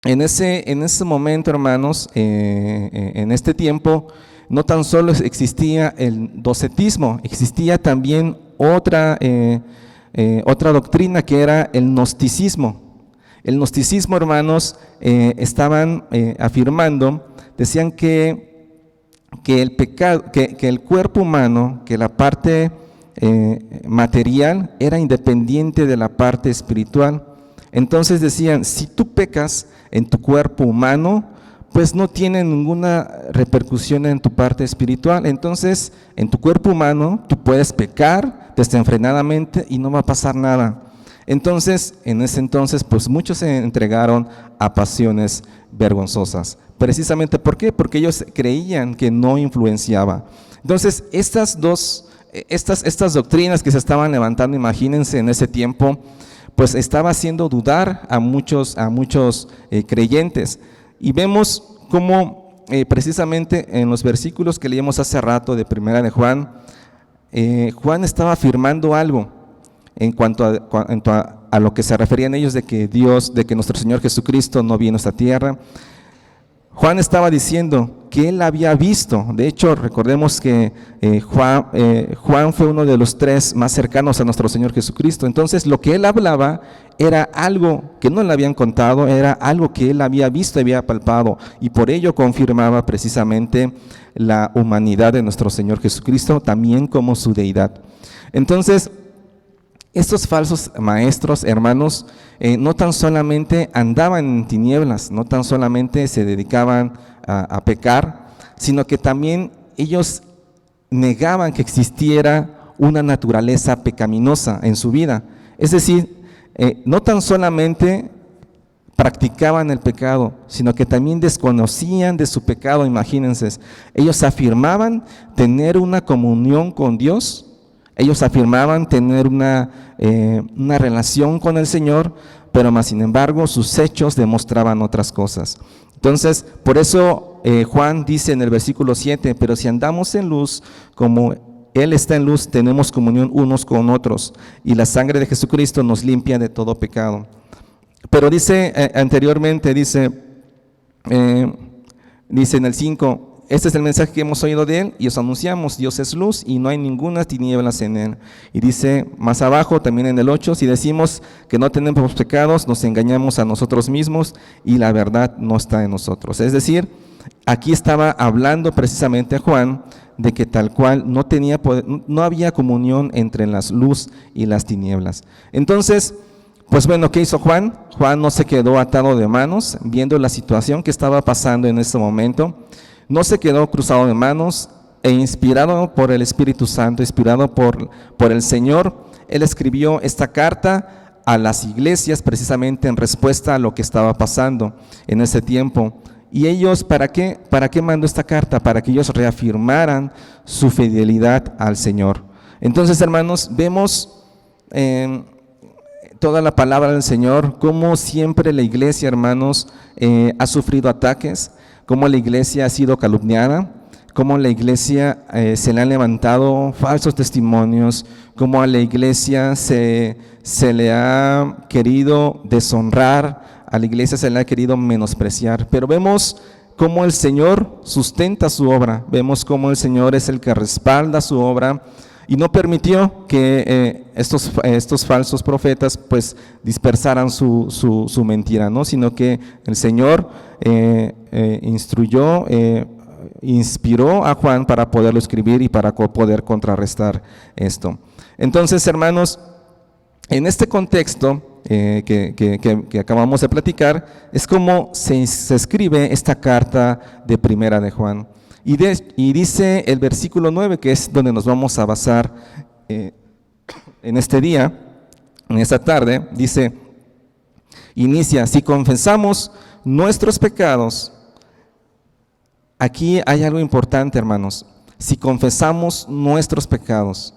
en ese momento, hermanos, en este tiempo, no tan solo existía el docetismo, existía también otra doctrina que era el gnosticismo. El gnosticismo, hermanos, estaban afirmando, decían que el pecado, que el cuerpo humano, que la parte material era independiente de la parte espiritual. Entonces decían, si tú pecas en tu cuerpo humano, pues no tiene ninguna repercusión en tu parte espiritual. Entonces, en tu cuerpo humano, tú puedes pecar desenfrenadamente y no va a pasar nada. Entonces, en ese entonces, pues muchos se entregaron a pasiones vergonzosas. Precisamente, ¿por qué? Porque ellos creían que no influenciaba. Entonces, estas doctrinas que se estaban levantando, imagínense en ese tiempo, pues estaba haciendo dudar a muchos creyentes. Y vemos cómo precisamente en los versículos que leímos hace rato de Primera de Juan, Juan estaba afirmando algo en cuanto a lo que se referían ellos de que nuestro Señor Jesucristo no vino a esta tierra. Juan estaba diciendo que él había visto, de hecho recordemos que Juan fue uno de los 3 más cercanos a nuestro Señor Jesucristo. Entonces lo que él hablaba era algo que no le habían contado, era algo que él había visto y había palpado, y por ello confirmaba precisamente la humanidad de nuestro Señor Jesucristo, también como su deidad. Entonces, estos falsos maestros, hermanos, no tan solamente andaban en tinieblas, no tan solamente se dedicaban a pecar, sino que también ellos negaban que existiera una naturaleza pecaminosa en su vida. Es decir, no tan solamente practicaban el pecado, sino que también desconocían de su pecado. Imagínense, ellos afirmaban tener una comunión con Dios, ellos afirmaban tener una relación con el Señor, pero más sin embargo sus hechos demostraban otras cosas. Entonces, por eso Juan dice en el versículo 7, pero si andamos en luz como Él está en luz, tenemos comunión unos con otros, y la sangre de Jesucristo nos limpia de todo pecado. Pero dice anteriormente, dice en el 5, este es el mensaje que hemos oído de Él y os anunciamos, Dios es luz y no hay ninguna tinieblas en Él. Y dice más abajo, también en el 8, si decimos que no tenemos pecados, nos engañamos a nosotros mismos y la verdad no está en nosotros. Es decir, aquí estaba hablando precisamente Juan de que tal cual no había comunión entre la luz y las tinieblas. Entonces, pues bueno, ¿qué hizo Juan? Juan no se quedó atado de manos viendo la situación que estaba pasando en ese momento. No se quedó cruzado de manos e inspirado por el Espíritu Santo, inspirado por el Señor, él escribió esta carta a las iglesias precisamente en respuesta a lo que estaba pasando en ese tiempo. ¿Y ellos para qué mandó esta carta? Para que ellos reafirmaran su fidelidad al Señor. Entonces, hermanos, vemos toda la palabra del Señor, cómo siempre la iglesia, hermanos, ha sufrido ataques, cómo la iglesia ha sido calumniada, cómo la iglesia se le han levantado falsos testimonios, cómo a la iglesia se le ha querido deshonrar, a la iglesia se le ha querido menospreciar. Pero vemos cómo el Señor sustenta su obra, vemos cómo el Señor es el que respalda su obra y no permitió que estos falsos profetas pues dispersaran su mentira, ¿no? Sino que el Señor inspiró a Juan para poderlo escribir y para poder contrarrestar esto. Entonces, hermanos, en este contexto que acabamos de platicar, es como se escribe esta carta de Primera de Juan. Y dice el versículo 9, que es donde nos vamos a basar en este día, en esta tarde, dice, inicia, si confesamos nuestros pecados. Aquí hay algo importante, hermanos, si confesamos nuestros pecados.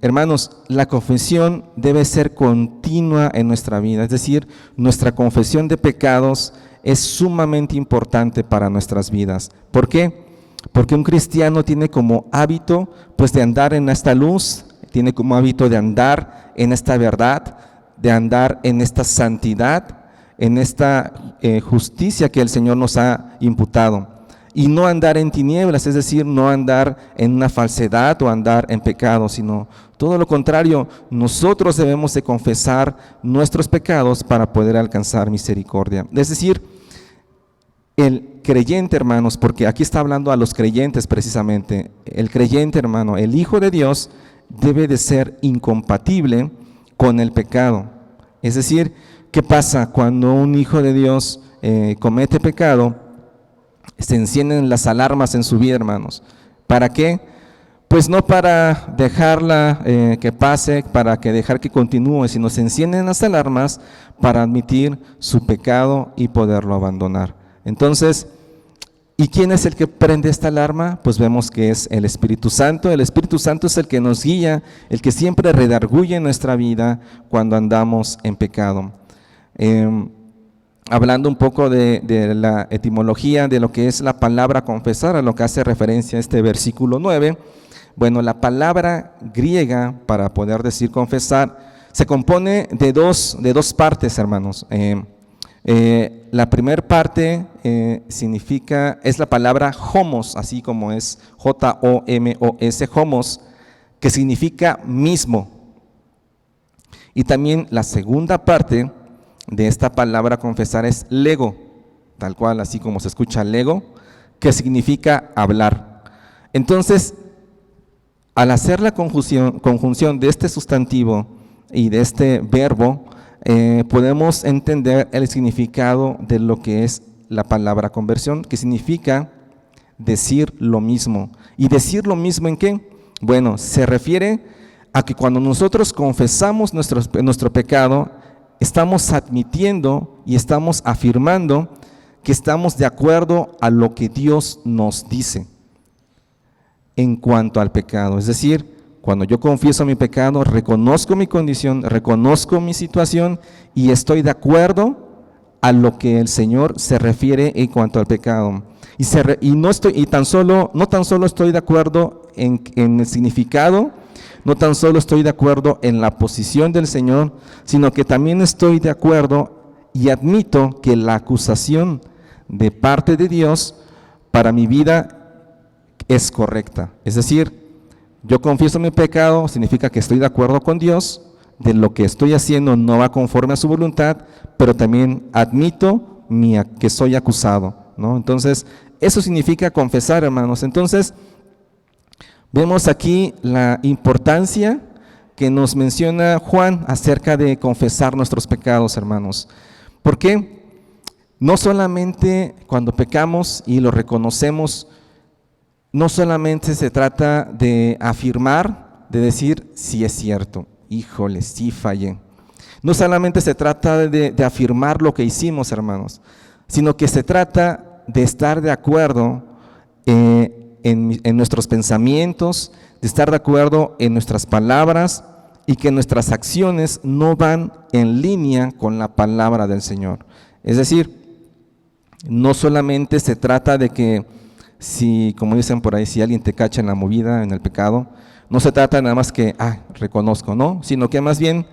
Hermanos, la confesión debe ser continua en nuestra vida, es decir, nuestra confesión de pecados es sumamente importante para nuestras vidas. ¿Por qué? Porque un cristiano tiene como hábito pues de andar en esta luz, tiene como hábito de andar en esta verdad, de andar en esta santidad, en esta justicia que el Señor nos ha imputado. Y no andar en tinieblas, es decir, no andar en una falsedad o andar en pecado, sino todo lo contrario, nosotros debemos de confesar nuestros pecados para poder alcanzar misericordia. Es decir, el creyente, hermanos, porque aquí está hablando a los creyentes precisamente, el creyente, hermano, el Hijo de Dios debe de ser incompatible con el pecado. Es decir, ¿qué pasa cuando un hijo de Dios comete pecado? Se encienden las alarmas en su vida, hermanos. ¿Para qué? Pues no para dejarla que pase, para dejar que continúe, sino se encienden las alarmas para admitir su pecado y poderlo abandonar. Entonces, ¿y quién es el que prende esta alarma? Pues vemos que es el Espíritu Santo. El Espíritu Santo es el que nos guía, el que siempre redarguye nuestra vida cuando andamos en pecado. Hablando un poco de la etimología de lo que es la palabra confesar, a lo que hace referencia a este versículo 9, bueno, la palabra griega para poder decir confesar se compone de dos partes, hermanos. La primera parte es la palabra homos, así como es J-O-M-O-S, homos, que significa mismo. Y también la segunda parte de esta palabra confesar es lego, tal cual, así como se escucha lego, que significa hablar. Entonces, al hacer la conjunción de este sustantivo y de este verbo, podemos entender el significado de lo que es la palabra conversión, que significa decir lo mismo. ¿Y decir lo mismo en qué? Bueno, se refiere a que cuando nosotros confesamos nuestro pecado, estamos admitiendo y estamos afirmando que estamos de acuerdo a lo que Dios nos dice en cuanto al pecado. Es decir, cuando yo confieso mi pecado, reconozco mi condición, reconozco mi situación y estoy de acuerdo a lo que el Señor se refiere en cuanto al pecado. No tan solo estoy de acuerdo en el significado, no tan solo estoy de acuerdo en la posición del Señor, sino que también estoy de acuerdo y admito que la acusación de parte de Dios para mi vida es correcta. Es decir, yo confieso mi pecado, significa que estoy de acuerdo con Dios, de lo que estoy haciendo no va conforme a su voluntad, pero también admito que soy acusado, ¿no? Entonces, eso significa confesar, hermanos. Entonces, vemos aquí la importancia que nos menciona Juan acerca de confesar nuestros pecados, hermanos. ¿Por qué? No solamente cuando pecamos y lo reconocemos, no solamente se trata de afirmar, de decir, sí es cierto, híjole, sí fallé. No solamente se trata de afirmar lo que hicimos, hermanos, sino que se trata de estar de acuerdo en nuestros pensamientos, de estar de acuerdo en nuestras palabras y que nuestras acciones no van en línea con la palabra del Señor. Es decir, no solamente se trata de que si, como dicen por ahí, si alguien te cacha en la movida, en el pecado, no se trata nada más que, reconozco, ¿no? Sino que más bien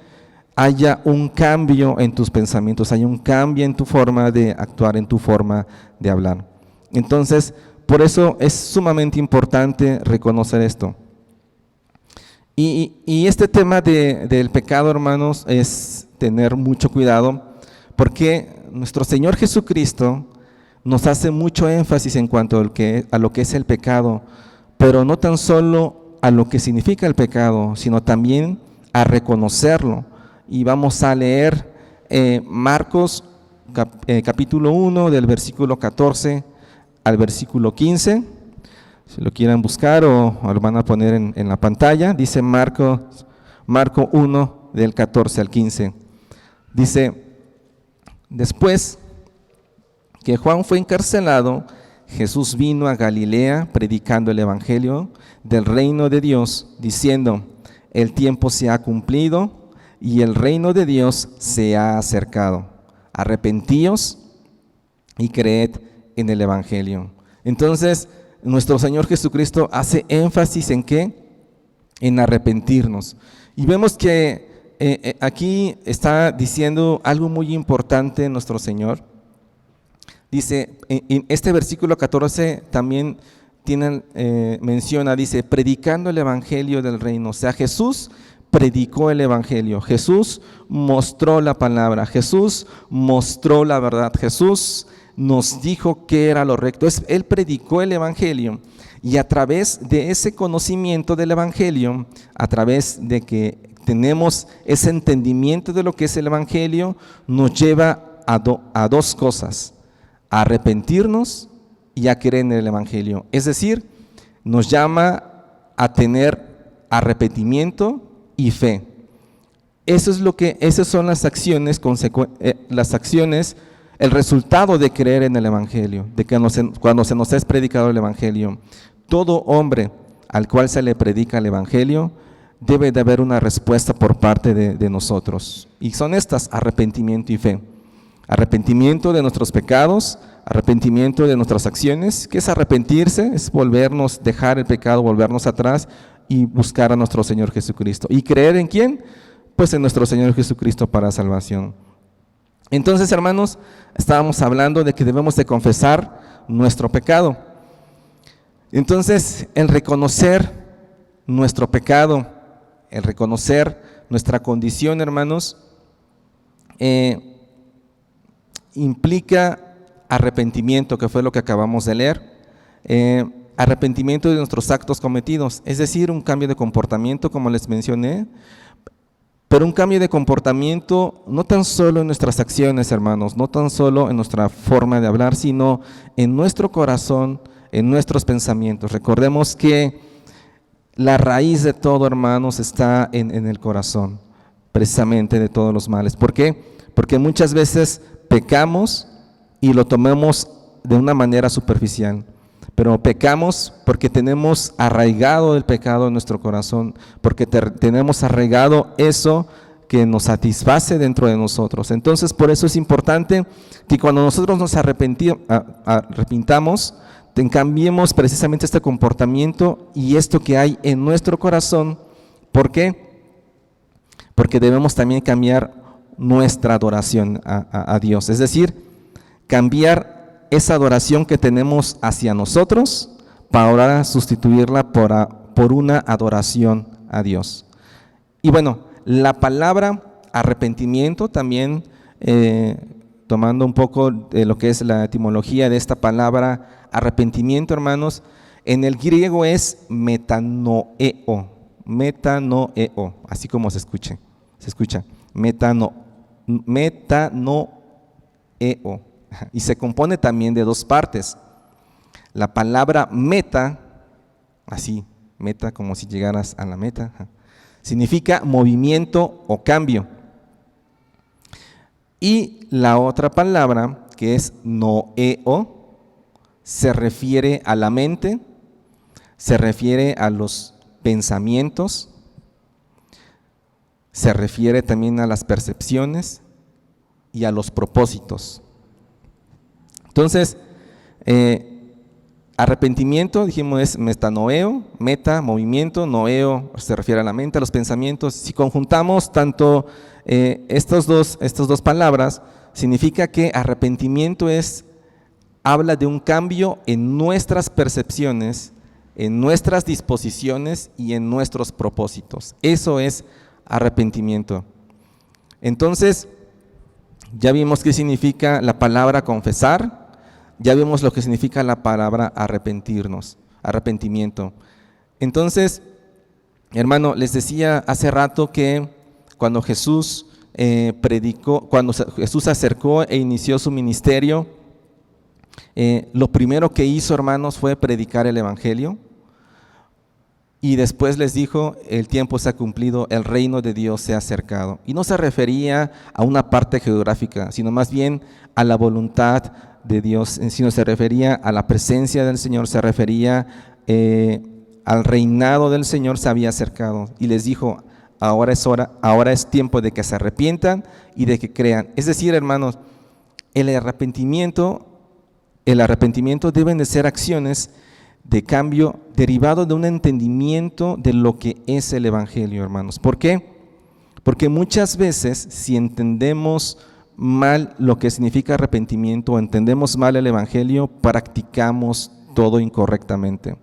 haya un cambio en tus pensamientos, haya un cambio en tu forma de actuar, en tu forma de hablar. Entonces, por eso es sumamente importante reconocer esto. Y este tema del pecado, hermanos, es tener mucho cuidado, porque nuestro Señor Jesucristo nos hace mucho énfasis en cuanto a lo que es el pecado, pero no tan solo a lo que significa el pecado, sino también a reconocerlo. Y vamos a leer Marcos capítulo 1 del versículo 14 al versículo 15, si lo quieran buscar o lo van a poner en la pantalla. Dice Marco 1 del 14 al 15. Dice: después que Juan fue encarcelado, Jesús vino a Galilea predicando el evangelio del reino de Dios, diciendo: el tiempo se ha cumplido y el reino de Dios se ha acercado. Arrepentíos y creed en el evangelio. Entonces, nuestro Señor Jesucristo hace énfasis en ¿qué? En arrepentirnos. Y vemos que aquí está diciendo algo muy importante nuestro Señor. Dice, en este versículo 14 también menciona, dice, predicando el evangelio del reino. O sea, Jesús predicó el evangelio, Jesús mostró la palabra, Jesús mostró la verdad, Jesús nos dijo qué era lo recto. Él predicó el evangelio, y a través de ese conocimiento del evangelio, a través de que tenemos ese entendimiento de lo que es el evangelio, nos lleva a dos cosas: a arrepentirnos y a creer en el evangelio. Es decir, nos llama a tener arrepentimiento y fe. Esas son las acciones, el resultado de creer en el evangelio, de que cuando se nos es predicado el evangelio. Todo hombre al cual se le predica el evangelio, debe de haber una respuesta por parte de nosotros. Y son estas: arrepentimiento y fe. Arrepentimiento de nuestros pecados, arrepentimiento de nuestras acciones. ¿Qué es arrepentirse? Es dejar el pecado, volvernos atrás y buscar a nuestro Señor Jesucristo. ¿Y creer en quién? Pues en nuestro Señor Jesucristo para salvación. Entonces, hermanos, estábamos hablando de que debemos de confesar nuestro pecado. Entonces, el reconocer nuestro pecado, el reconocer nuestra condición, hermanos, implica arrepentimiento, que fue lo que acabamos de leer, arrepentimiento de nuestros actos cometidos, es decir, un cambio de comportamiento, como les mencioné, pero un cambio de comportamiento no tan solo en nuestras acciones, hermanos, no tan solo en nuestra forma de hablar, sino en nuestro corazón, en nuestros pensamientos. Recordemos que la raíz de todo, hermanos, está en el corazón, precisamente de todos los males. ¿Por qué? Porque muchas veces pecamos y lo tomamos de una manera superficial, pero pecamos porque tenemos arraigado el pecado en nuestro corazón, porque tenemos arraigado eso que nos satisface dentro de nosotros. Entonces, por eso es importante que cuando nosotros nos arrepintamos, cambiemos precisamente este comportamiento y esto que hay en nuestro corazón. ¿Por qué? Porque debemos también cambiar nuestra adoración a Dios, es decir, cambiar esa adoración que tenemos hacia nosotros para ahora sustituirla por una adoración a Dios. Y bueno, la palabra arrepentimiento también, tomando un poco de lo que es la etimología de esta palabra arrepentimiento, hermanos, en el griego es metanoeo, así como se escucha, metanoeo, y se compone también de dos partes. La palabra meta, así, meta como si llegaras a la meta, significa movimiento o cambio. Y la otra palabra, que es noeo, se refiere a la mente, se refiere a los pensamientos, se refiere también a las percepciones y a los propósitos. Entonces, arrepentimiento, dijimos, es metanoeo, meta, movimiento, noeo se refiere a la mente, a los pensamientos. Si conjuntamos tanto estas dos palabras, significa que arrepentimiento habla de un cambio en nuestras percepciones, en nuestras disposiciones y en nuestros propósitos. Eso es arrepentimiento. Entonces, ya vimos qué significa la palabra confesar, ya vimos lo que significa la palabra arrepentimiento. Entonces, hermano, les decía hace rato que cuando Jesús predicó, cuando Jesús se acercó e inició su ministerio, lo primero que hizo, hermanos, fue predicar el evangelio. Y después les dijo: el tiempo se ha cumplido, el reino de Dios se ha acercado. Y no se refería a una parte geográfica, sino más bien a la voluntad de Dios, sino se refería a la presencia del Señor, se refería al reinado del Señor se había acercado. Y les dijo: ahora es hora, ahora es tiempo de que se arrepientan y de que crean. Es decir, hermanos, el arrepentimiento deben de ser acciones de cambio derivado de un entendimiento de lo que es el evangelio, hermanos. ¿Por qué? Porque muchas veces, si entendemos mal lo que significa arrepentimiento o entendemos mal el Evangelio, practicamos todo incorrectamente.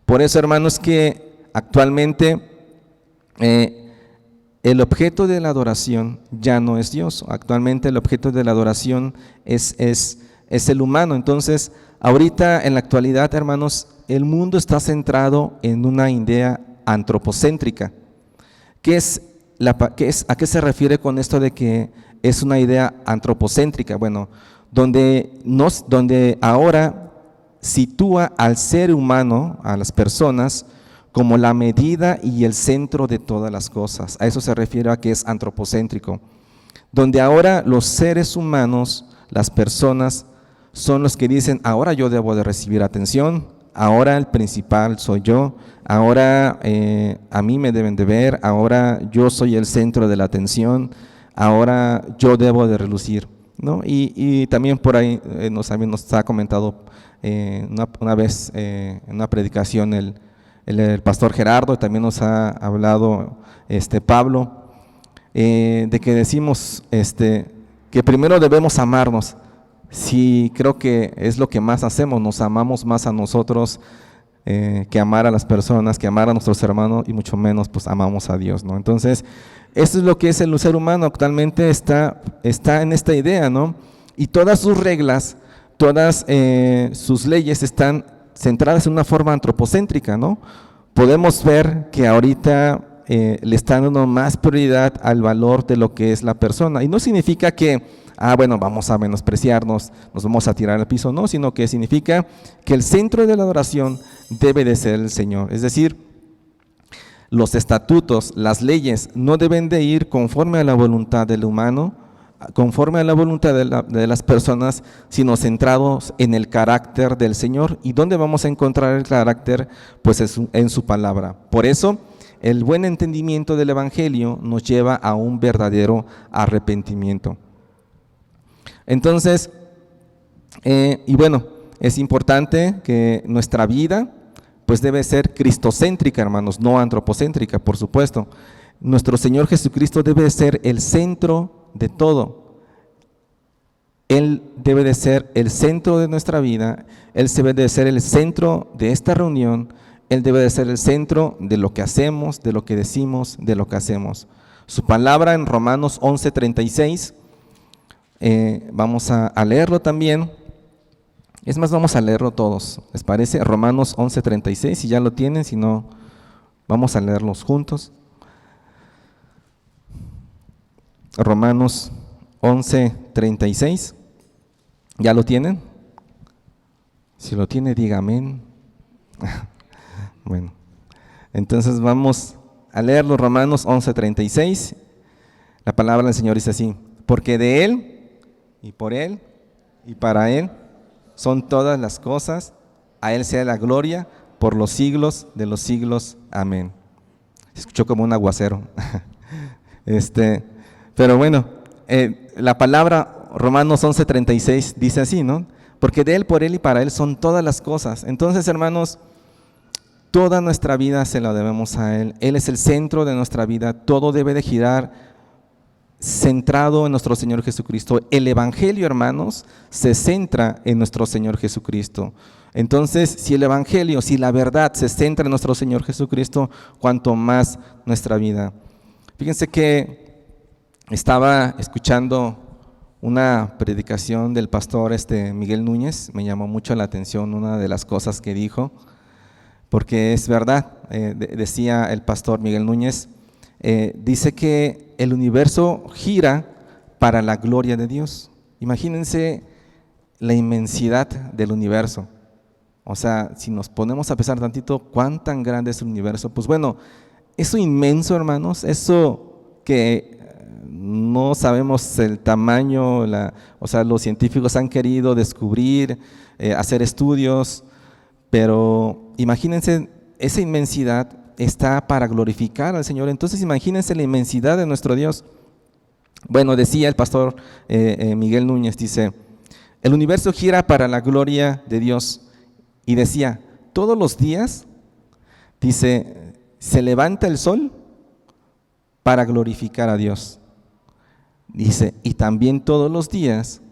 Por eso, hermanos, que actualmente el objeto de la adoración ya no es Dios. Actualmente el objeto de la adoración es el humano. Entonces, ahorita en la actualidad, hermanos, el mundo está centrado en una idea antropocéntrica. ¿A qué se refiere con esto de que es una idea antropocéntrica? Bueno, donde ahora sitúa al ser humano, a las personas, como la medida y el centro de todas las cosas. A eso se refiere a que es antropocéntrico. Donde ahora los seres humanos, las personas, son los que dicen, ahora yo debo de recibir atención, ahora el principal soy yo, ahora a mí me deben de ver, ahora yo soy el centro de la atención, ahora yo debo de relucir, ¿no? Y también por ahí nos ha comentado una vez en una predicación el pastor Gerardo, también nos ha hablado Pablo, de que decimos que primero debemos amarnos. Sí, creo que es lo que más hacemos, nos amamos más a nosotros que amar a las personas, que amar a nuestros hermanos y mucho menos pues amamos a Dios, ¿no? Entonces, eso es lo que es el ser humano, actualmente está en esta idea, ¿no? Y todas sus reglas, todas sus leyes están centradas en una forma antropocéntrica, ¿no? Podemos ver que ahorita le están dando más prioridad al valor de lo que es la persona, y no significa que bueno, vamos a menospreciarnos, nos vamos a tirar al piso, no, sino que significa que el centro de la adoración debe de ser el Señor. Es decir, los estatutos, las leyes no deben de ir conforme a la voluntad del humano, conforme a la voluntad de las personas, sino centrados en el carácter del Señor. ¿Y dónde vamos a encontrar el carácter? Pues es en su palabra. Por eso, el buen entendimiento del Evangelio nos lleva a un verdadero arrepentimiento. Entonces, y bueno, es importante que nuestra vida pues debe ser cristocéntrica, hermanos, no antropocéntrica, por supuesto. Nuestro Señor Jesucristo debe ser el centro de todo. Él debe de ser el centro de nuestra vida, Él debe de ser el centro de esta reunión, Él debe de ser el centro de lo que hacemos, de lo que decimos, de lo que hacemos. Su palabra en Romanos 11:36, vamos a leerlo también. Es más, vamos a leerlo todos, ¿les parece? Romanos 11:36, si ya lo tienen, si no, vamos a leerlos juntos. Romanos 11:36, ¿ya lo tienen? Si lo tiene, diga amén. Bueno, entonces vamos a leerlo, Romanos 11:36. La palabra del Señor dice así: porque de Él, y por Él, y para Él, son todas las cosas, a Él sea la gloria, por los siglos de los siglos. Amén. Se escuchó como un aguacero. Pero bueno, la palabra Romanos 11:36 dice así, ¿no? Porque de Él, por Él y para Él son todas las cosas. Entonces, hermanos, toda nuestra vida se la debemos a Él. Él es el centro de nuestra vida. Todo debe de girar centrado en nuestro Señor Jesucristo. El Evangelio, hermanos, se centra en nuestro Señor Jesucristo. Entonces, si el Evangelio, si la verdad se centra en nuestro Señor Jesucristo, cuanto más nuestra vida. Fíjense que estaba escuchando una predicación del pastor Miguel Núñez, me llamó mucho la atención una de las cosas que dijo, porque es verdad, decía el pastor Miguel Núñez, dice que el universo gira para la gloria de Dios. Imagínense la inmensidad del universo. O sea, si nos ponemos a pensar tantito cuán tan grande es el universo, pues bueno, eso inmenso, hermanos, eso que no sabemos el tamaño, o sea, los científicos han querido descubrir, hacer estudios, pero imagínense esa inmensidad está para glorificar al Señor. Entonces imagínense la inmensidad de nuestro Dios. Bueno, decía el pastor Miguel Núñez, dice, el universo gira para la gloria de Dios. Y decía, todos los días, dice, se levanta el sol para glorificar a Dios. Dice, y también todos los días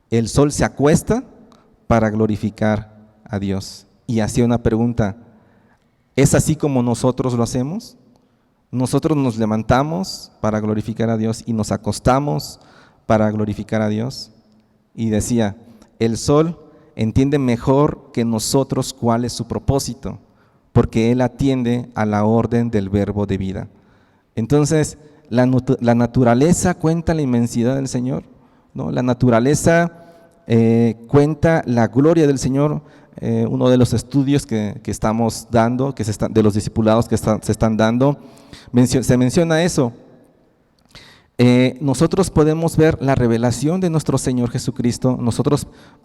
el sol se acuesta para glorificar a Dios. Y hacía una pregunta, ¿es así como nosotros lo hacemos? Nosotros nos levantamos para glorificar a Dios y nos acostamos para glorificar a Dios. Y decía, el sol entiende mejor que nosotros cuál es su propósito, porque él atiende a la orden del verbo de vida. Entonces, la naturaleza cuenta la inmensidad del Señor, ¿no? La naturaleza cuenta la gloria del Señor. Uno de los estudios que estamos dando, de los discipulados que se están dando, se menciona eso. Nosotros podemos ver la revelación de nuestro Señor Jesucristo.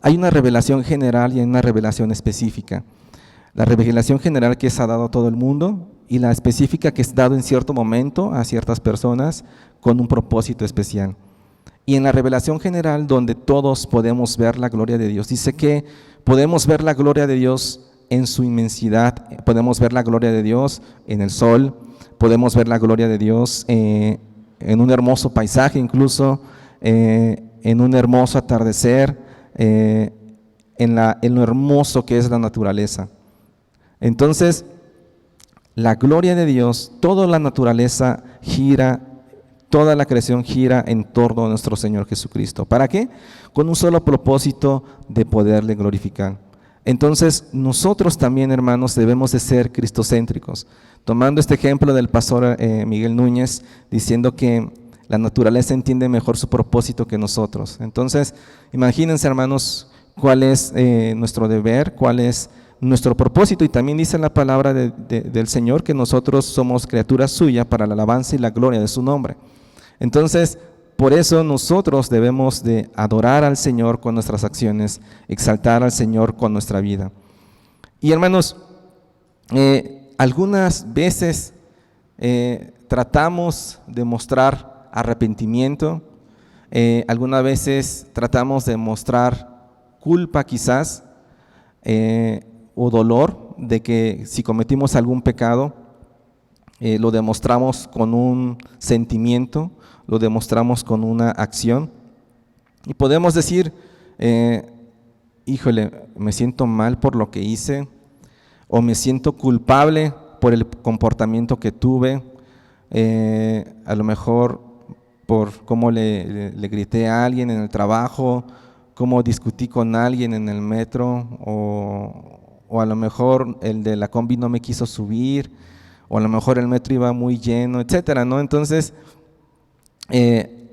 Hay una revelación general y hay una revelación específica. La revelación general que se ha dado a todo el mundo y la específica que es dado en cierto momento a ciertas personas con un propósito especial. Y en la revelación general, donde todos podemos ver la gloria de Dios, dice que podemos ver la gloria de Dios en su inmensidad, podemos ver la gloria de Dios en el sol, podemos ver la gloria de Dios en un hermoso paisaje, incluso en un hermoso atardecer, en lo hermoso que es la naturaleza. Entonces, la gloria de Dios, toda la naturaleza gira, toda la creación gira en torno a nuestro Señor Jesucristo. ¿Para qué? Con un solo propósito de poderle glorificar. Entonces, nosotros también, hermanos, debemos de ser cristocéntricos. Tomando este ejemplo del pastor Miguel Núñez, diciendo que la naturaleza entiende mejor su propósito que nosotros. Entonces, imagínense, hermanos, cuál es nuestro deber, cuál es nuestro propósito. Y también dice la palabra del Señor que nosotros somos criaturas suyas para la alabanza y la gloria de su nombre. Entonces, por eso nosotros debemos de adorar al Señor con nuestras acciones, exaltar al Señor con nuestra vida. Y hermanos, algunas veces tratamos de mostrar arrepentimiento, algunas veces tratamos de mostrar culpa quizás, o dolor de que si cometimos algún pecado, lo demostramos con un sentimiento, lo demostramos con una acción. Y podemos decir, híjole, me siento mal por lo que hice, o me siento culpable por el comportamiento que tuve, a lo mejor por cómo le grité a alguien en el trabajo, cómo discutí con alguien en el metro, o a lo mejor el de la combi no me quiso subir, o a lo mejor el metro iba muy lleno, etcétera, ¿no? Entonces,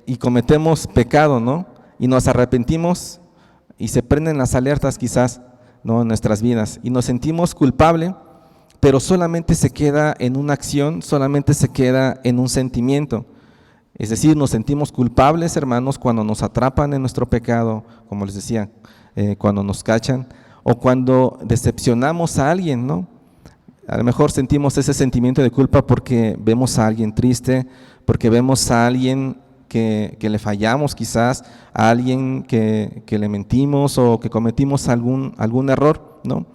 y cometemos pecado, ¿no? Y nos arrepentimos y se prenden las alertas quizás, ¿no? En nuestras vidas y nos sentimos culpables, pero solamente se queda en una acción, solamente se queda en un sentimiento. Es decir, nos sentimos culpables, hermanos, cuando nos atrapan en nuestro pecado, como les decía, cuando nos cachan, o cuando decepcionamos a alguien, ¿no? A lo mejor sentimos ese sentimiento de culpa porque vemos a alguien triste, porque vemos a alguien que le fallamos quizás, a alguien que le mentimos o que cometimos algún error, ¿no?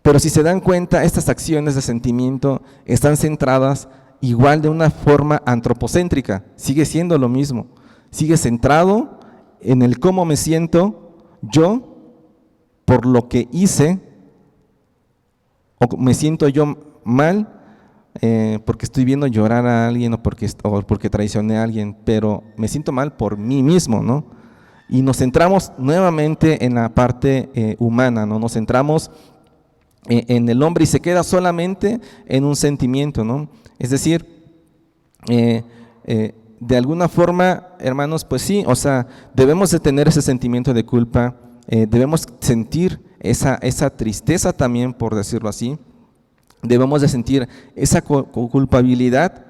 Pero si se dan cuenta, estas acciones de sentimiento están centradas igual de una forma antropocéntrica, sigue siendo lo mismo, sigue centrado en el cómo me siento yo por lo que hice, o me siento yo mal porque estoy viendo llorar a alguien o porque traicioné a alguien, pero me siento mal por mí mismo, ¿no? Y nos centramos nuevamente en la parte humana, ¿no? Nos centramos en el hombre y se queda solamente en un sentimiento, ¿no? Es decir, de alguna forma, hermanos, pues sí, o sea, debemos de tener ese sentimiento de culpa, debemos sentir esa tristeza también, por decirlo así, debemos de sentir esa culpabilidad,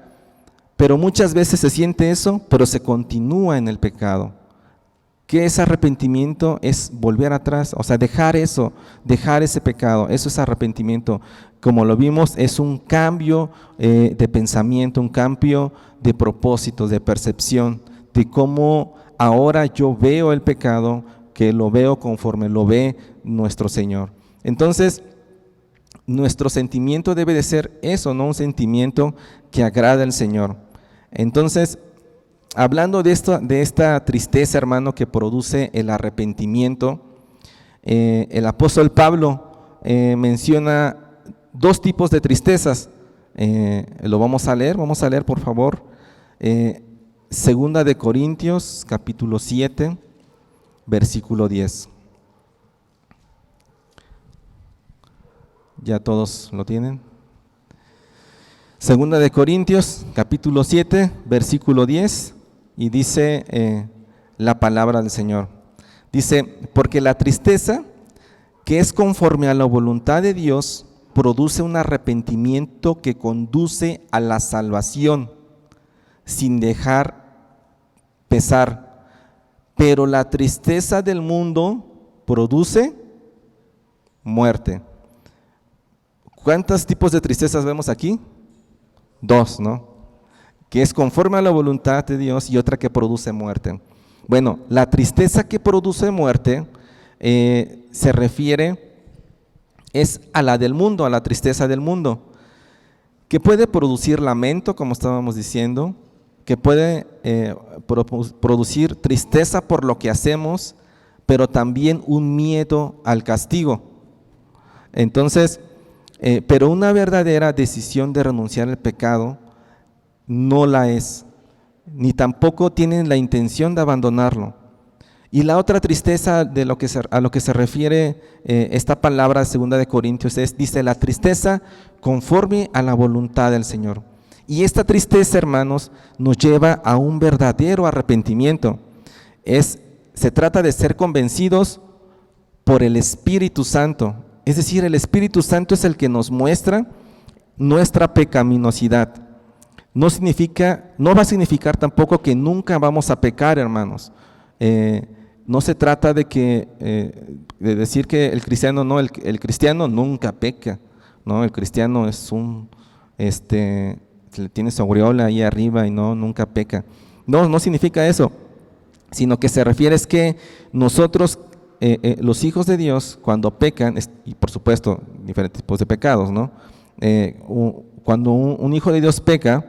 pero muchas veces se siente eso, pero se continúa en el pecado. ¿Qué es arrepentimiento? Es volver atrás, o sea, dejar eso, dejar ese pecado, eso es arrepentimiento. Como lo vimos, es un cambio de pensamiento, un cambio de propósito, de percepción, de cómo ahora yo veo el pecado, que lo veo conforme lo ve nuestro Señor. Entonces, nuestro sentimiento debe de ser eso, no un sentimiento que agrada al Señor. Entonces, hablando de esta tristeza, hermano, que produce el arrepentimiento, el apóstol Pablo menciona dos tipos de tristezas. Lo vamos a leer por favor. Segunda de Corintios, capítulo 7, versículo 10. ¿Ya todos lo tienen? Segunda de Corintios, capítulo 7, versículo 10, y dice la palabra del Señor. Dice, porque la tristeza que es conforme a la voluntad de Dios produce un arrepentimiento que conduce a la salvación, sin dejar pesar, pero la tristeza del mundo produce muerte. ¿Cuántos tipos de tristezas vemos aquí? Dos, ¿no? Que es conforme a la voluntad de Dios y otra que produce muerte. Bueno, la tristeza que produce muerte se refiere es a la del mundo, a la tristeza del mundo, que puede producir lamento, como estábamos diciendo, que puede producir tristeza por lo que hacemos, pero también un miedo al castigo. Entonces, pero una verdadera decisión de renunciar al pecado no la es, ni tampoco tienen la intención de abandonarlo. Y la otra tristeza a lo que se refiere esta palabra segunda de Corintios dice la tristeza conforme a la voluntad del Señor. Y esta tristeza, hermanos, nos lleva a un verdadero arrepentimiento. Se trata de ser convencidos por el Espíritu Santo. Es decir, el Espíritu Santo es el que nos muestra nuestra pecaminosidad. No va a significar tampoco que nunca vamos a pecar, hermanos. No se trata de decir que el cristiano no, el cristiano nunca peca, ¿no? El cristiano es tiene su aureola ahí arriba y nunca peca. No significa eso, sino que se refiere es que nosotros, los hijos de Dios, cuando pecan, y por supuesto diferentes tipos de pecados, ¿no? Cuando un hijo de Dios peca,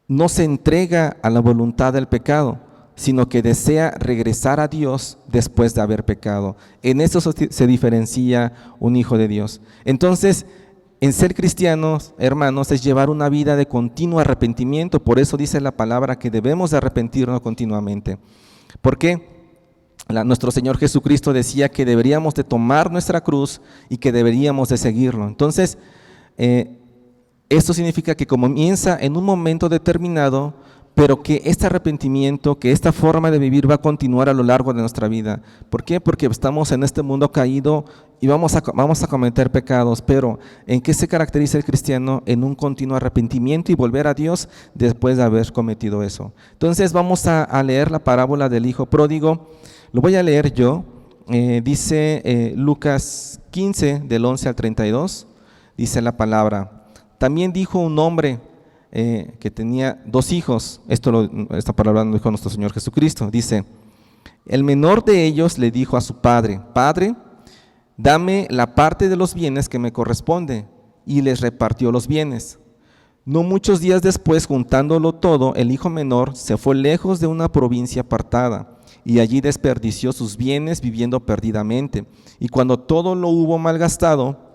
no se entrega a la voluntad del pecado, sino que desea regresar a Dios después de haber pecado. En eso se diferencia un hijo de Dios. Entonces, en ser cristianos, hermanos, es llevar una vida de continuo arrepentimiento. Por eso dice la palabra que debemos de arrepentirnos continuamente. ¿Por qué? Nuestro Señor Jesucristo decía que deberíamos de tomar nuestra cruz y que deberíamos de seguirlo. Entonces, esto significa que comienza en un momento determinado, pero que este arrepentimiento, que esta forma de vivir va a continuar a lo largo de nuestra vida. ¿Por qué? Porque estamos en este mundo caído y vamos a cometer pecados, pero ¿en qué se caracteriza el cristiano? En un continuo arrepentimiento y volver a Dios después de haber cometido eso. Entonces vamos a leer la parábola del hijo pródigo. Lo voy a leer yo. Dice Lucas 15, del 11 al 32, dice la palabra. También dijo un hombre que tenía 2 hijos, esta palabra lo dijo nuestro Señor Jesucristo, dice, el menor de ellos le dijo a su padre, Padre, dame la parte de los bienes que me corresponde, y les repartió los bienes. No muchos días después, juntándolo todo, el hijo menor se fue lejos de una provincia apartada, y allí desperdició sus bienes viviendo perdidamente, y cuando todo lo hubo malgastado,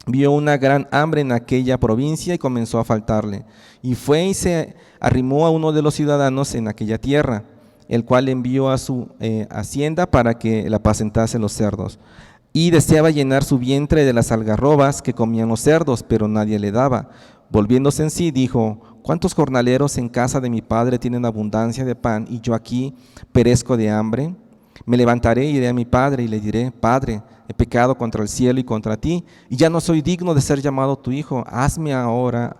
vio una gran hambre en aquella provincia y comenzó a faltarle. Y fue y se arrimó a uno de los ciudadanos en aquella tierra, el cual envió a su hacienda para que le apacentase los cerdos. Y deseaba llenar su vientre de las algarrobas que comían los cerdos, pero nadie le daba. Volviéndose en sí, dijo, ¿cuántos jornaleros en casa de mi padre tienen abundancia de pan y yo aquí perezco de hambre? Me levantaré y iré a mi padre y le diré, Padre, he pecado contra el cielo y contra ti, y ya no soy digno de ser llamado tu hijo. Hazme ahora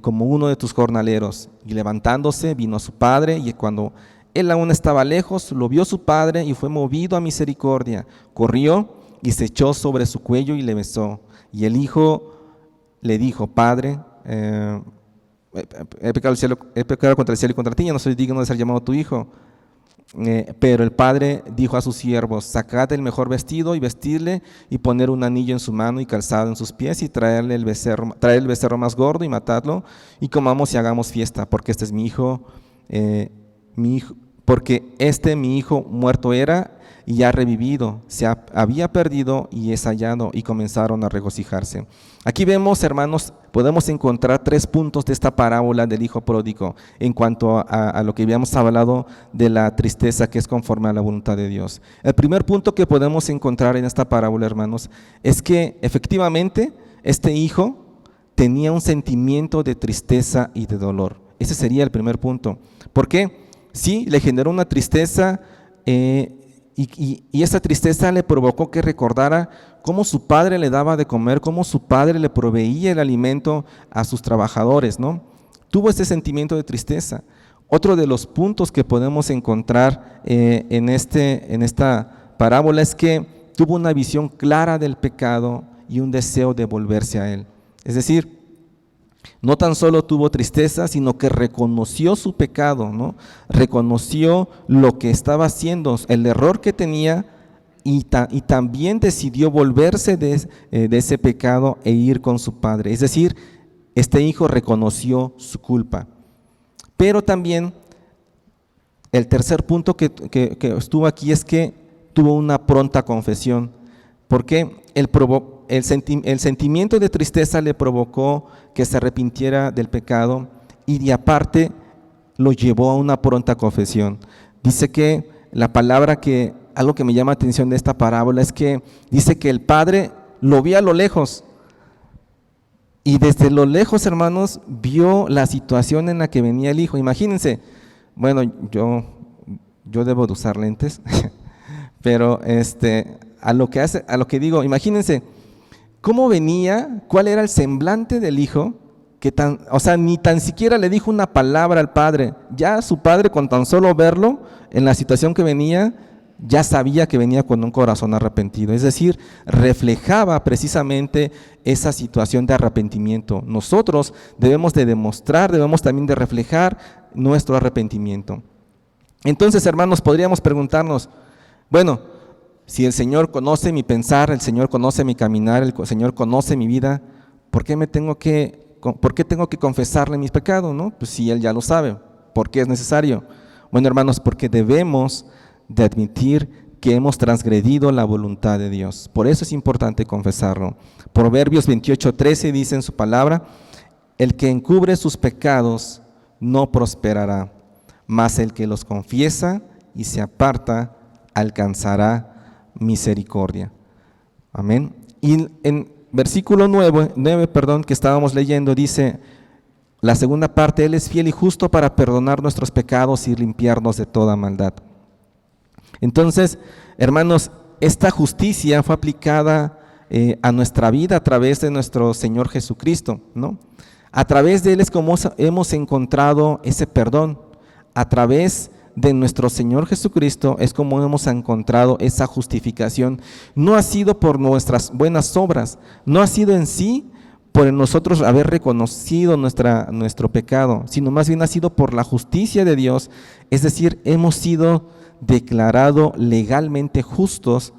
como uno de tus jornaleros. Y levantándose, vino a su padre, y cuando él aún estaba lejos, lo vio su padre y fue movido a misericordia. Corrió y se echó sobre su cuello y le besó. Y el hijo le dijo, Padre, he pecado contra el cielo y contra ti, ya no soy digno de ser llamado tu hijo. Pero el padre dijo a sus siervos: sacad el mejor vestido y vestirle, y poner un anillo en su mano y calzado en sus pies, y traer el becerro más gordo y matadlo, y comamos y hagamos fiesta, porque este es mi hijo, porque mi hijo muerto era y ha revivido, había perdido y es hallado. Y comenzaron a regocijarse. Aquí vemos, hermanos, podemos encontrar 3 puntos de esta parábola del hijo pródigo en cuanto a lo que habíamos hablado de la tristeza que es conforme a la voluntad de Dios. El primer punto que podemos encontrar en esta parábola, hermanos, es que efectivamente este hijo tenía un sentimiento de tristeza y de dolor. Ese sería el primer punto. ¿Por qué? Sí, le generó una tristeza, y esa tristeza le provocó que recordara cómo su padre le daba de comer, cómo su padre le proveía el alimento a sus trabajadores, ¿no? Tuvo ese sentimiento de tristeza. Otro de los puntos que podemos encontrar en esta parábola es que tuvo una visión clara del pecado y un deseo de volverse a él. Es decir, no tan solo tuvo tristeza, sino que reconoció su pecado, ¿no? Reconoció lo que estaba haciendo, el error que tenía, y también decidió volverse de ese pecado e ir con su padre. Es decir, este hijo reconoció su culpa. Pero también el tercer punto que estuvo aquí es que tuvo una pronta confesión, porque el sentimiento de tristeza le provocó que se arrepintiera del pecado, y de aparte lo llevó a una pronta confesión. Dice que algo que me llama la atención de esta parábola es que dice que el padre lo vio a lo lejos, y desde lo lejos, hermanos, vio la situación en la que venía el hijo. Imagínense, bueno, yo debo de usar lentes, pero a lo que digo, imagínense cómo venía, cuál era el semblante del hijo, ni tan siquiera le dijo una palabra al padre. Ya su padre, con tan solo verlo en la situación que venía, ya sabía que venía con un corazón arrepentido. Es decir, reflejaba precisamente esa situación de arrepentimiento. Nosotros debemos de demostrar, debemos también de reflejar nuestro arrepentimiento. Entonces, hermanos, podríamos preguntarnos, bueno, si el Señor conoce mi pensar, el Señor conoce mi caminar, el Señor conoce mi vida, ¿por qué tengo que confesarle mis pecados, no? Pues si Él ya lo sabe, ¿por qué es necesario? Bueno, hermanos, porque debemos de admitir que hemos transgredido la voluntad de Dios. Por eso es importante confesarlo. Proverbios 28:13 dice en su palabra: el que encubre sus pecados no prosperará, mas el que los confiesa y se aparta alcanzará misericordia. Amén. Y en versículo 9, que estábamos leyendo, dice la segunda parte: Él es fiel y justo para perdonar nuestros pecados y limpiarnos de toda maldad. Entonces, hermanos, esta justicia fue aplicada a nuestra vida a través de nuestro Señor Jesucristo, ¿no? A través de Él es como hemos encontrado ese perdón. A través de nuestro Señor Jesucristo es como hemos encontrado esa justificación. No ha sido por nuestras buenas obras, no ha sido en sí por nosotros haber reconocido nuestro pecado, sino más bien ha sido por la justicia de Dios. Es decir, hemos sido declarados legalmente justos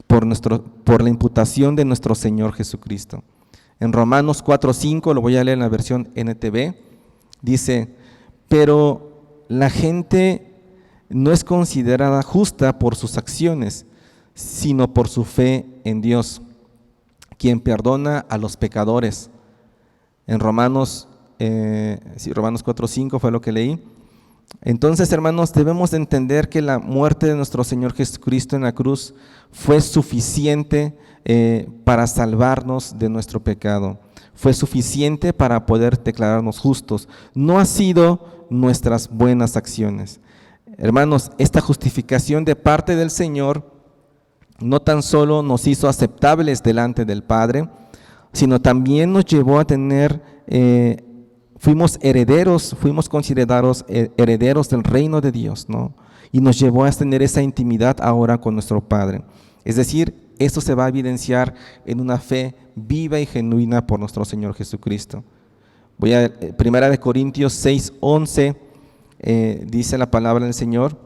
por la imputación de nuestro Señor Jesucristo. En Romanos 4:5, lo voy a leer en la versión NTV, dice: pero la gente no es considerada justa por sus acciones, sino por su fe en Dios, quien perdona a los pecadores. En Romanos 4:5 fue lo que leí. Entonces, hermanos, debemos de entender que la muerte de nuestro Señor Jesucristo en la cruz fue suficiente para salvarnos de nuestro pecado. Fue suficiente para poder declararnos justos. No ha sido nuestras buenas acciones. Hermanos, esta justificación de parte del Señor no tan solo nos hizo aceptables delante del Padre, sino también nos llevó a tener, fuimos considerados herederos del reino de Dios, ¿no? Y nos llevó a tener esa intimidad ahora con nuestro Padre. Es decir, esto se va a evidenciar en una fe viva y genuina por nuestro Señor Jesucristo. Voy a 1 Corintios 6:11, dice la palabra del Señor: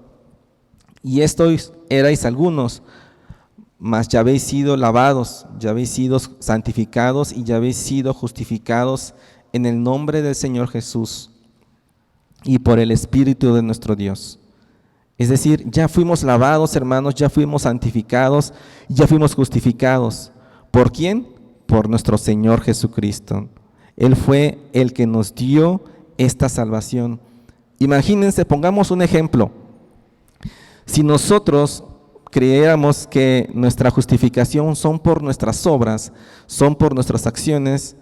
Y estos erais algunos, mas ya habéis sido lavados, ya habéis sido santificados y ya habéis sido justificados en el nombre del Señor Jesús y por el Espíritu de nuestro Dios. Es decir, ya fuimos lavados, hermanos, ya fuimos santificados, ya fuimos justificados. ¿Por quién? Por nuestro Señor Jesucristo. Él fue el que nos dio esta salvación. Imagínense, pongamos un ejemplo. Si nosotros creyéramos que nuestra justificación son por nuestras obras, son por nuestras acciones,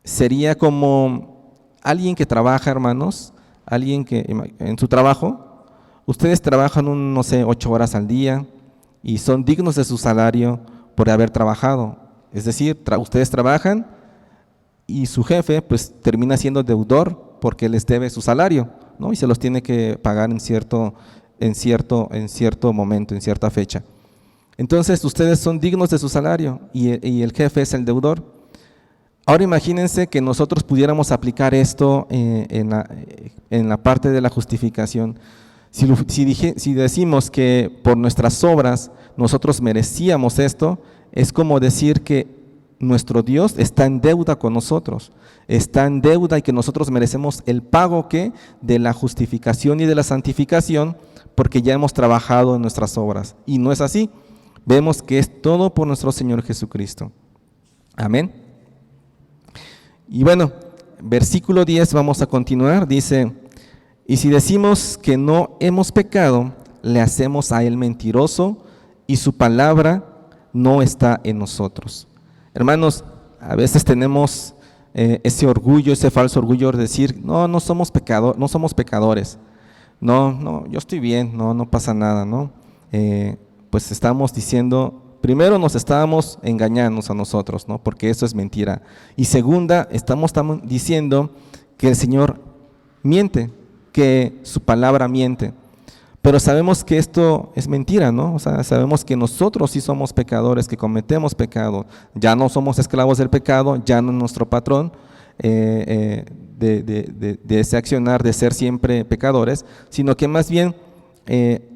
sería como alguien que trabaja, hermanos, alguien que en su trabajo, ustedes trabajan, no sé, 8 horas al día y son dignos de su salario por haber trabajado. Es decir, ustedes trabajan y su jefe pues termina siendo deudor porque les debe su salario, ¿no? Y se los tiene que pagar en cierto momento, en cierta fecha. Entonces ustedes son dignos de su salario y el jefe es el deudor. Ahora imagínense que nosotros pudiéramos aplicar esto en la parte de la justificación. Si decimos que por nuestras obras nosotros merecíamos esto, es como decir que nuestro Dios está en deuda con nosotros, está en deuda y que nosotros merecemos el pago de la justificación y de la santificación porque ya hemos trabajado en nuestras obras. Y no es así, vemos que es todo por nuestro Señor Jesucristo. Amén. Y bueno, versículo 10, vamos a continuar, dice: y si decimos que no hemos pecado, le hacemos a Él mentiroso y su palabra no está en nosotros. Hermanos, a veces tenemos ese orgullo, ese falso orgullo de decir, no somos pecadores, no, yo estoy bien, no pasa nada, ¿no? Pues estamos diciendo, primero nos estábamos engañando a nosotros, ¿no? Porque eso es mentira. Y segunda, estamos diciendo que el Señor miente, que su palabra miente. Pero sabemos que esto es mentira, ¿no? O sea, sabemos que nosotros sí somos pecadores, que cometemos pecado. Ya no somos esclavos del pecado, ya no es nuestro patrón de ese accionar, de ser siempre pecadores, sino que más bien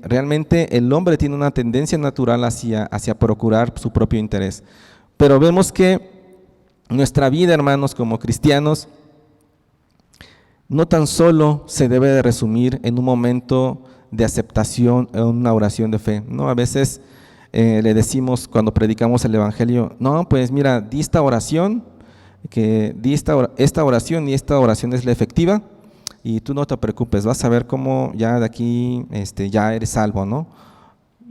realmente el hombre tiene una tendencia natural hacia procurar su propio interés. Pero vemos que nuestra vida, hermanos, como cristianos, no tan solo se debe de resumir en un momento de aceptación en una oración de fe, ¿no? A veces le decimos cuando predicamos el Evangelio, no, pues mira, di esta oración y esta oración es la efectiva y tú no te preocupes, vas a ver cómo ya de aquí ya eres salvo, ¿no?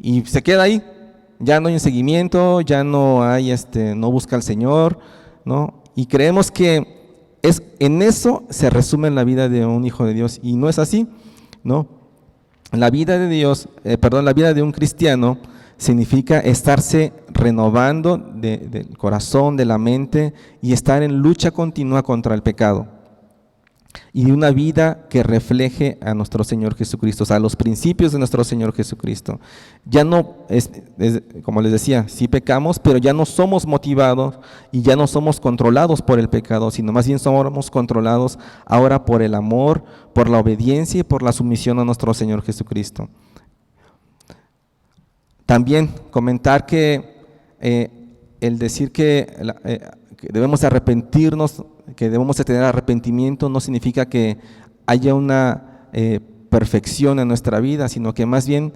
Y se queda ahí, ya no hay un seguimiento, ya no hay, no busca al Señor, ¿no? Y creemos que en eso se resume la vida de un hijo de Dios y no es así, ¿no? La vida de Dios, la vida de un cristiano significa estarse renovando del corazón, de la mente y estar en lucha continua contra el pecado. Y una vida que refleje a nuestro Señor Jesucristo, o sea, los principios de nuestro Señor Jesucristo. Ya no, como les decía, sí pecamos, pero ya no somos motivados y ya no somos controlados por el pecado, sino más bien somos controlados ahora por el amor, por la obediencia y por la sumisión a nuestro Señor Jesucristo. También comentar que el decir que debemos arrepentirnos, que debemos de tener arrepentimiento, no significa que haya una perfección en nuestra vida, sino que más bien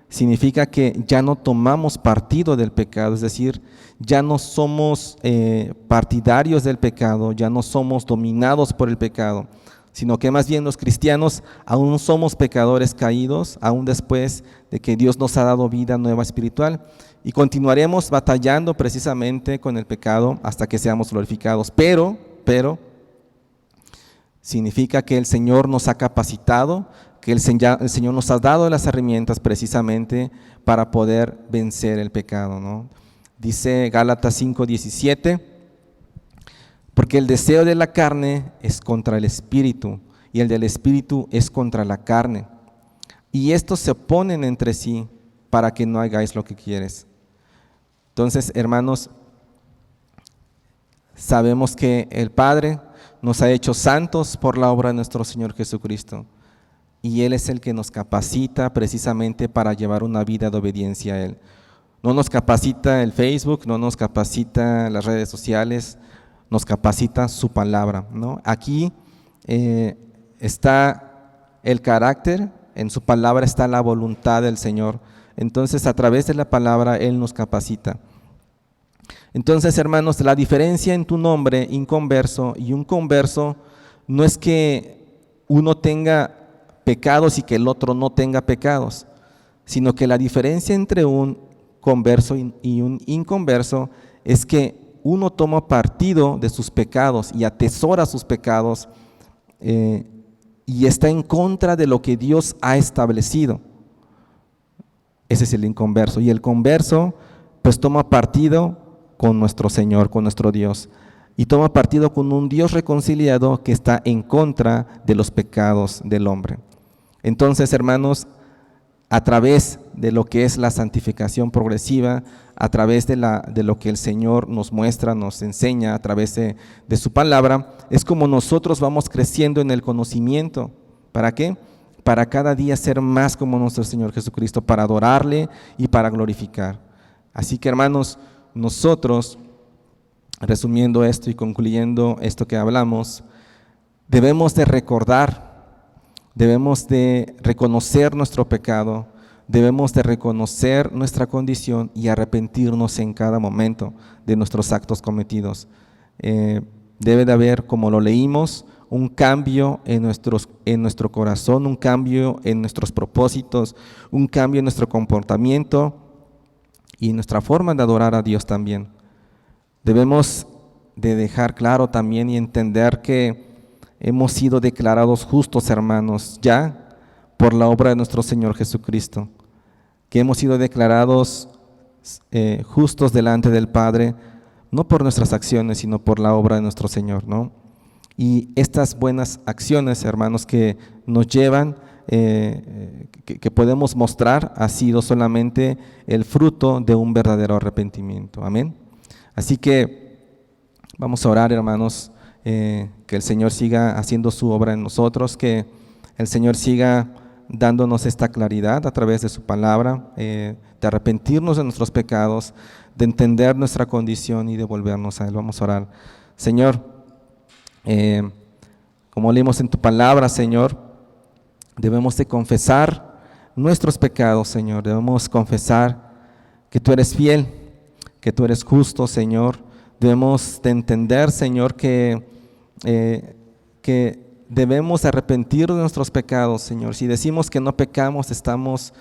significa que ya no tomamos partido del pecado, es decir, ya no somos partidarios del pecado, ya no somos dominados por el pecado, sino que más bien los cristianos aún somos pecadores caídos, aún después de que Dios nos ha dado vida nueva espiritual. Y continuaremos batallando precisamente con el pecado hasta que seamos glorificados. Pero significa que el Señor nos ha capacitado, que el Señor nos ha dado las herramientas precisamente para poder vencer el pecado, ¿no? Dice Gálatas 5:17, porque el deseo de la carne es contra el espíritu y el del espíritu es contra la carne. Y estos se oponen entre sí para que no hagáis lo que quieres. Entonces, hermanos, sabemos que el Padre nos ha hecho santos por la obra de nuestro Señor Jesucristo. y Él es el que nos capacita precisamente para llevar una vida de obediencia a Él. No nos capacita el Facebook, no nos capacita las redes sociales, nos capacita su palabra, ¿no? Aquí está el carácter, en su palabra está la voluntad del Señor. Entonces, a través de la palabra Él nos capacita. Entonces, hermanos, la diferencia entre un hombre inconverso y un converso no es que uno tenga pecados y que el otro no tenga pecados, sino que la diferencia entre un converso y un inconverso es que uno toma partido de sus pecados y atesora sus pecados y está en contra de lo que Dios ha establecido. Ese es el inconverso. Y el converso pues toma partido con nuestro Señor, con nuestro Dios, y toma partido con un Dios reconciliado que está en contra de los pecados del hombre. Entonces, hermanos, a través de lo que es la santificación progresiva, a través de lo que el Señor nos muestra, nos enseña, a través de su palabra, es como nosotros vamos creciendo en el conocimiento. ¿Para qué? Para cada día ser más como nuestro Señor Jesucristo, para adorarle y para glorificar. Así que, hermanos, nosotros, resumiendo esto y concluyendo esto que hablamos, debemos de recordar, debemos de reconocer nuestro pecado, debemos de reconocer nuestra condición y arrepentirnos en cada momento de nuestros actos cometidos. Debe de haber, como lo leímos, un cambio en nuestro corazón, un cambio en nuestros propósitos, un cambio en nuestro comportamiento y nuestra forma de adorar a Dios también. Debemos de dejar claro también y entender que hemos sido declarados justos, hermanos, ya por la obra de nuestro Señor Jesucristo, que hemos sido declarados justos delante del Padre, no por nuestras acciones, sino por la obra de nuestro Señor, ¿no? Y estas buenas acciones, hermanos, que nos llevan, que podemos mostrar, ha sido solamente el fruto de un verdadero arrepentimiento. Amén. Así que vamos a orar, hermanos, que el Señor siga haciendo su obra en nosotros, que el Señor siga dándonos esta claridad a través de su palabra, de arrepentirnos de nuestros pecados, de entender nuestra condición y de volvernos a Él. Vamos a orar. Señor, como leímos en tu palabra, Señor, debemos de confesar nuestros pecados, Señor. Debemos confesar que tú eres fiel, que tú eres justo, Señor. Debemos de entender, Señor, que debemos arrepentir de nuestros pecados, Señor. Si decimos que no pecamos, estamos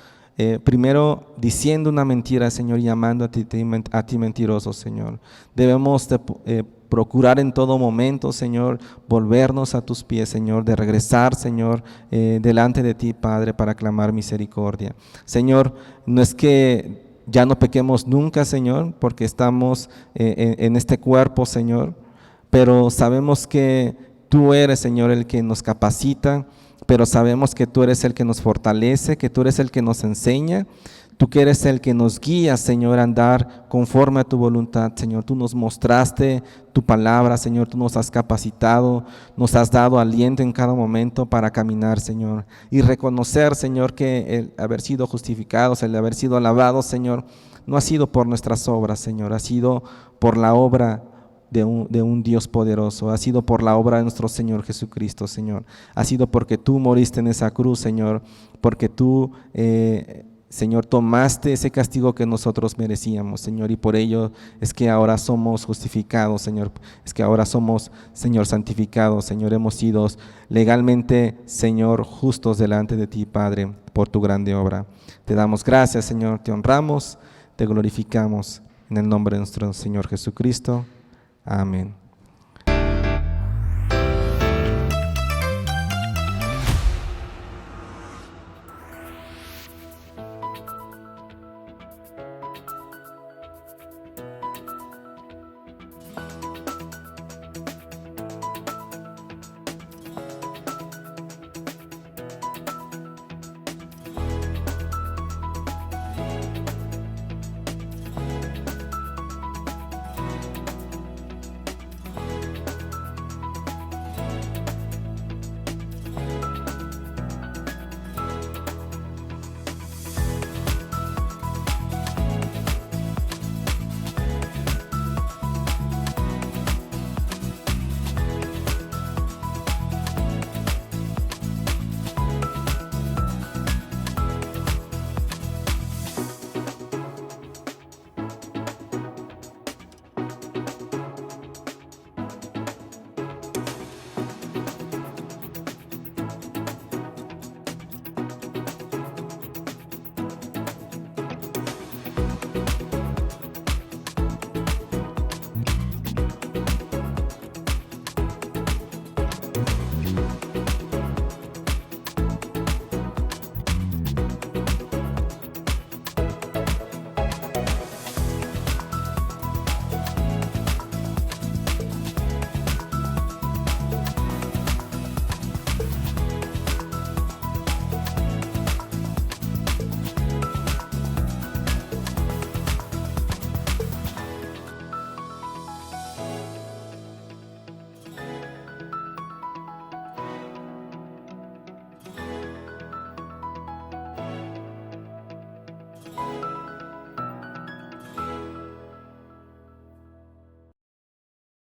primero diciendo una mentira, Señor, y llamando a ti mentiroso, Señor. Debemos de procurar en todo momento, Señor, volvernos a tus pies, Señor, de regresar, Señor, delante de ti, Padre, para clamar misericordia. Señor, no es que ya no pequemos nunca, Señor, porque estamos en este cuerpo, Señor, pero sabemos que tú eres, Señor, el que nos capacita, pero sabemos que tú eres el que nos fortalece, que tú eres el que nos enseña, tú que eres el que nos guía, Señor, a andar conforme a tu voluntad, Señor. Tú nos mostraste tu palabra, Señor, tú nos has capacitado, nos has dado aliento en cada momento para caminar, Señor, y reconocer, Señor, que el haber sido justificados, el haber sido alabados, Señor, no ha sido por nuestras obras, Señor, ha sido por la obra de un Dios poderoso, ha sido por la obra de nuestro Señor Jesucristo, Señor, ha sido porque tú moriste en esa cruz, Señor, porque tú, Señor, tomaste ese castigo que nosotros merecíamos, Señor, y por ello es que ahora somos justificados, Señor, es que ahora somos, Señor, santificados, Señor, hemos sido legalmente, Señor, justos delante de ti, Padre, por tu grande obra. Te damos gracias, Señor, te honramos, te glorificamos, en el nombre de nuestro Señor Jesucristo. Amén.